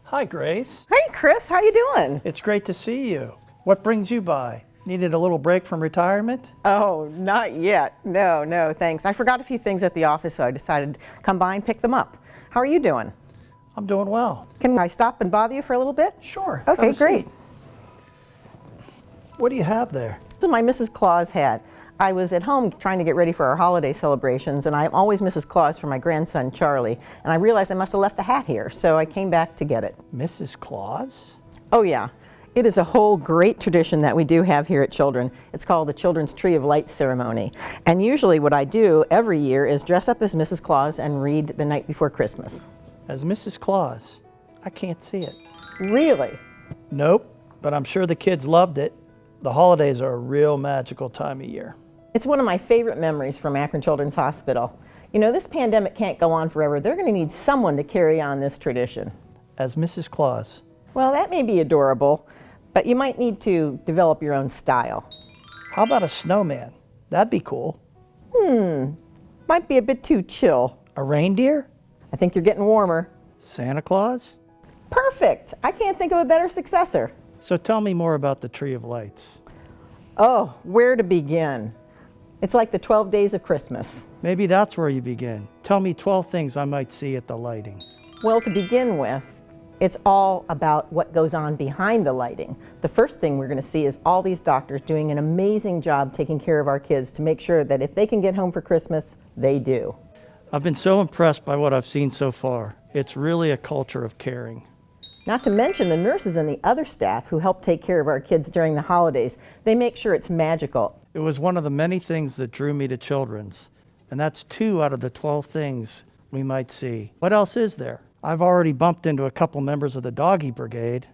Hi, Grace. Hey, Chris, how you doing? It's great to see you. What brings you by? Needed a little break from retirement? Oh, not yet. No, thanks. I forgot a few things at the office, so I decided to come by and pick them up. How are you doing? I'm doing well. Can I stop and bother you for a little bit? Sure. Okay, Have a great. seat. What do you have there? This is my Mrs. Claus hat. I was at home trying to get ready for our holiday celebrations, and I'm always Mrs. Claus for my grandson, Charlie. And I realized I must have left the hat here, so I came back to get it. Mrs. Claus? Oh, yeah. It is a whole great tradition that we do have here at Children. It's called the Children's Tree of Lights ceremony. And usually what I do every year is dress up as Mrs. Claus and read The Night Before Christmas. As Mrs. Claus? I can't see it. Really? Nope, but I'm sure the kids loved it. The holidays are a real magical time of year. It's one of my favorite memories from Akron Children's Hospital. You know, this pandemic can't go on forever. They're going to need someone to carry on this tradition. As Mrs. Claus? Well, that may be adorable, but you might need to develop your own style. How about a snowman? That'd be cool. Might be a bit too chill. A reindeer? I think you're getting warmer. Santa Claus? Perfect! I can't think of a better successor. So tell me more about the Tree of Lights. Oh, where to begin? It's like the 12 days of Christmas. Maybe that's where you begin. Tell me 12 things I might see at the lighting. Well, to begin with, it's all about what goes on behind the lighting. The first thing we're going to see is all these doctors doing an amazing job taking care of our kids to make sure that if they can get home for Christmas, they do. I've been so impressed by what I've seen so far. It's really a culture of caring. Not to mention the nurses and the other staff who help take care of our kids during the holidays. They make sure it's magical. It was one of the many things that drew me to Children's, and that's 2 out of the 12 things we might see. What else is there? I've already bumped into a couple members of the Doggy Brigade.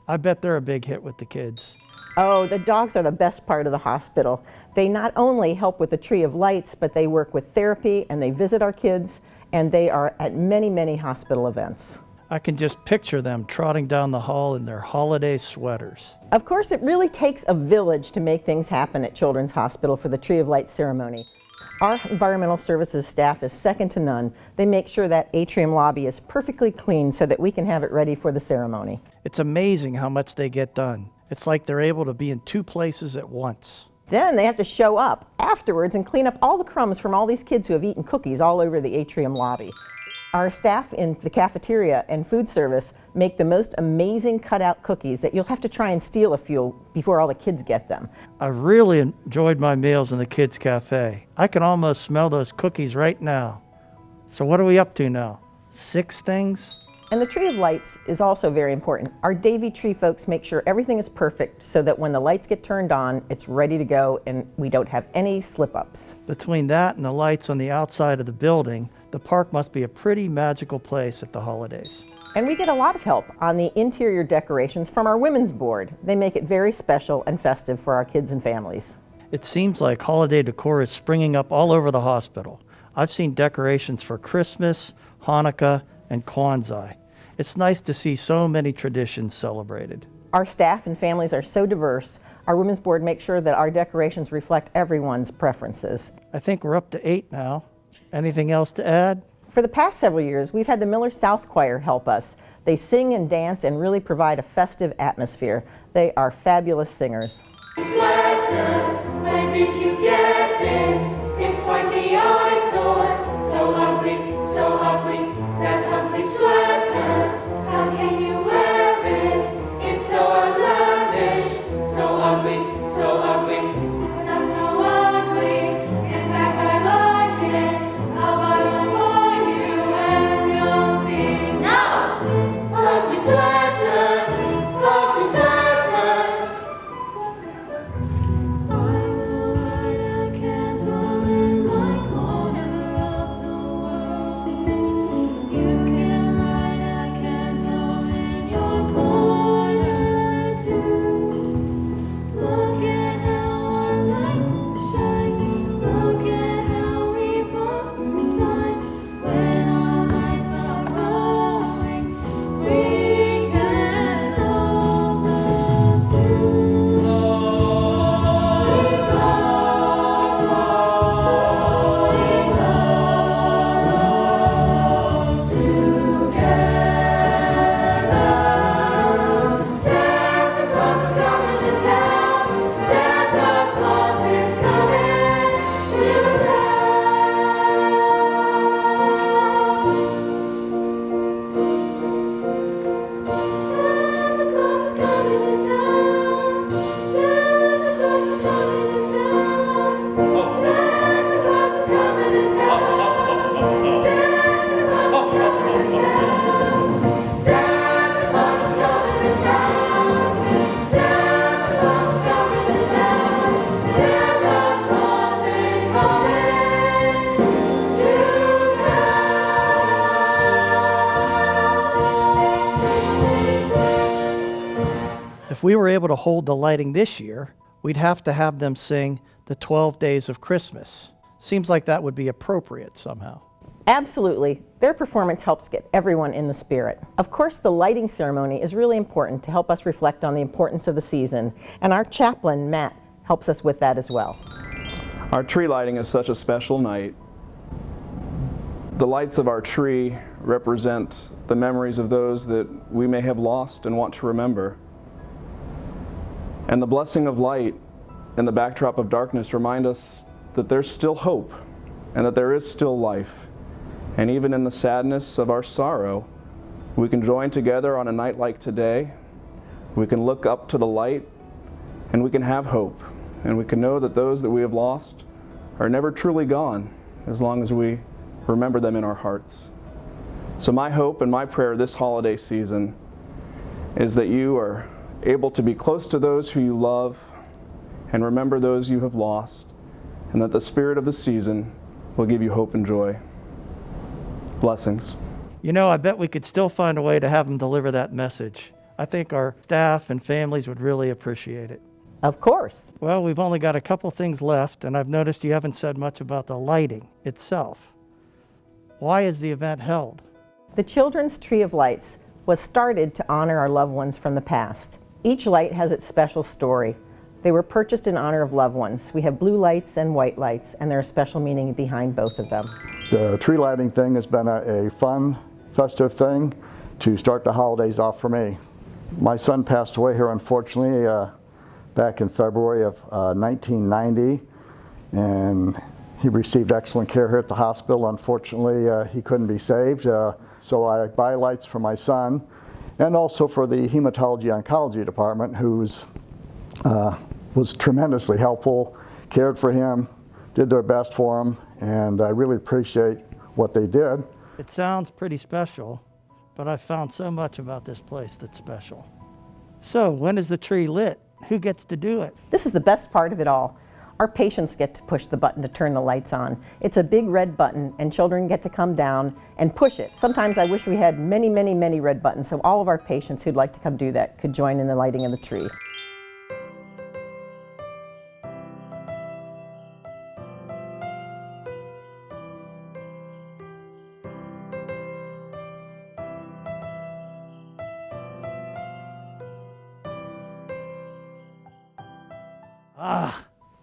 I bet they're a big hit with the kids. Oh, the dogs are the best part of the hospital. They not only help with the Tree of Lights, but they work with therapy and they visit our kids, and they are at many, many hospital events. I can just picture them trotting down the hall in their holiday sweaters. Of course, it really takes a village to make things happen at Children's Hospital for the Tree of Lights ceremony. Our environmental services staff is second to none. They make sure that atrium lobby is perfectly clean so that we can have it ready for the ceremony. It's amazing how much they get done. It's like they're able to be in 2 places at once. Then they have to show up afterwards and clean up all the crumbs from all these kids who have eaten cookies all over the atrium lobby. Our staff in the cafeteria and food service make the most amazing cutout cookies that you'll have to try and steal a few before all the kids get them. I've really enjoyed my meals in the kids' cafe. I can almost smell those cookies right now. So what are we up to now? 6 things? And the Tree of Lights is also very important. Our Davy Tree folks make sure everything is perfect so that when the lights get turned on, it's ready to go and we don't have any slip-ups. Between that and the lights on the outside of the building, the park must be a pretty magical place at the holidays. And we get a lot of help on the interior decorations from our women's board. They make it very special and festive for our kids and families. It seems like holiday decor is springing up all over the hospital. I've seen decorations for Christmas, Hanukkah, and Kwanzaa. It's nice to see so many traditions celebrated. Our staff and families are so diverse. Our women's board makes sure that our decorations reflect everyone's preferences. I think we're up to 8 now. Anything else to add? For the past several years, we've had the Miller South Choir help us. They sing and dance and really provide a festive atmosphere. They are fabulous singers. Sweater, where did you get it? It's quite the eyesore. So ugly, that ugly sweater. How can you wear it? It's so outlandish. So ugly. It's not so ugly. In fact, I like it. I'll buy one for you and you'll see. No! Ugly sweater. Ugly sweater. I will light a candle. we were able to hold the lighting this year, we'd have to have them sing the 12 Days of Christmas. Seems like that would be appropriate somehow. Absolutely. Their performance helps get everyone in the spirit. Of course, the lighting ceremony is really important to help us reflect on the importance of the season, and our chaplain, Matt, helps us with that as well. Our tree lighting is such a special night. The lights of our tree represent the memories of those that we may have lost and want to remember. And the blessing of light and the backdrop of darkness remind us that there's still hope and that there is still life. And even in the sadness of our sorrow, we can join together on a night like today. We can look up to the light and we can have hope. And we can know that those that we have lost are never truly gone as long as we remember them in our hearts. So my hope and my prayer this holiday season is that you are able to be close to those who you love and remember those you have lost, and that the spirit of the season will give you hope and joy. Blessings. You know, I bet we could still find a way to have them deliver that message. I think our staff and families would really appreciate it. Of course. Well, we've only got a couple things left, and I've noticed you haven't said much about the lighting itself. Why is the event held? The Children's Tree of Lights was started to honor our loved ones from the past. Each light has its special story. They were purchased in honor of loved ones. We have blue lights and white lights, and there's a special meaning behind both of them. The tree lighting thing has been a fun, festive thing to start the holidays off for me. My son passed away here, unfortunately, back in February of 1990, and he received excellent care here at the hospital. Unfortunately, he couldn't be saved, so I buy lights for my son, and also for the hematology oncology department, who's was tremendously helpful, cared for him, did their best for him, and I really appreciate what they did. It sounds pretty special, but I've found so much about this place that's special. So, when is the tree lit? Who gets to do it? This is the best part of it all. Our patients get to push the button to turn the lights on. It's a big red button, and children get to come down and push it. Sometimes I wish we had many, many, many red buttons, so all of our patients who'd like to come do that could join in the lighting of the tree.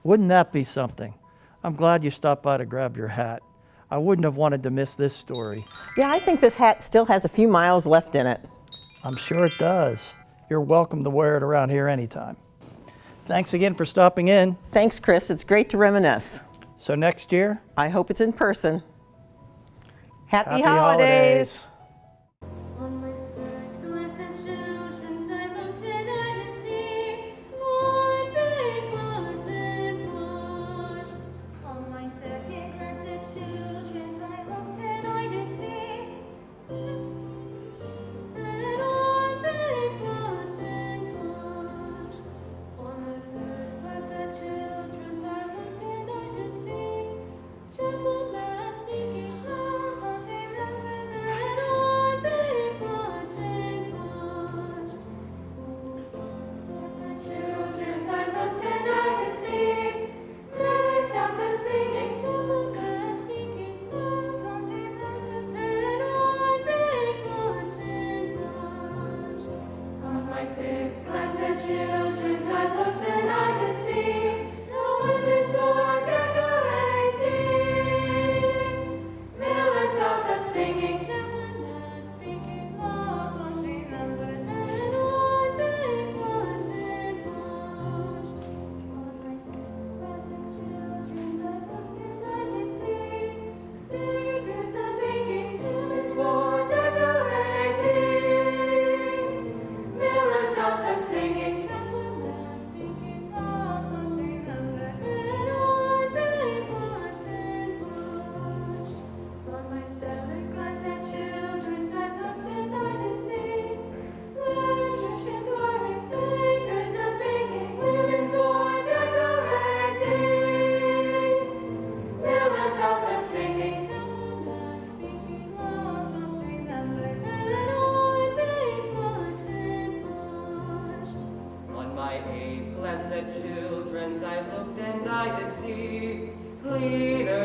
Wouldn't that be something? I'm glad you stopped by to grab your hat. I wouldn't have wanted to miss this story. Yeah, I think this hat still has a few miles left in it. I'm sure it does. You're welcome to wear it around here anytime. Thanks again for stopping in. Thanks, Chris. It's great to reminisce. So next year, I hope it's in person. Happy happy holidays. On my first glance at children's, I looked and I did see one big bulletin board. On my second glance at children's, I looked and I did see that one big bulletin board. On my third glance at children's, I looked and I did see Chaplain Matt speaking loud, taunting them and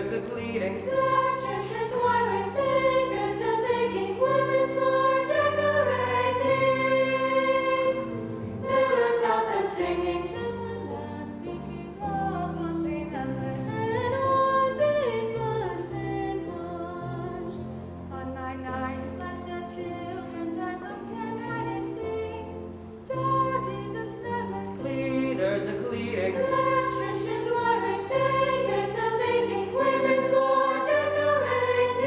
cleaners a cleaning. Electricians wiring, bakers a baking, women's more decorating. Millers out the singing, children dance, speaking of once remembered, and one big bunsen washed. On my night, let the children's eyes look and hide and sing. Doggies a snuggling, Cleaners a cleaning. electricians wiring, bakers a baking, women's more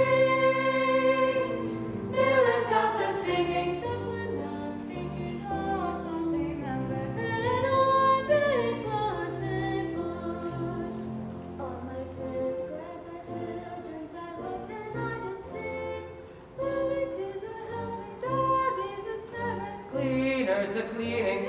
decorating. Millers out the singing, children dance, speaking of songs remembered, and one big bunsen washed. All my kids, glad our children's I looked and I did sing. Lily tis a helping, doggies a snuggling, Cleaners a cleaning.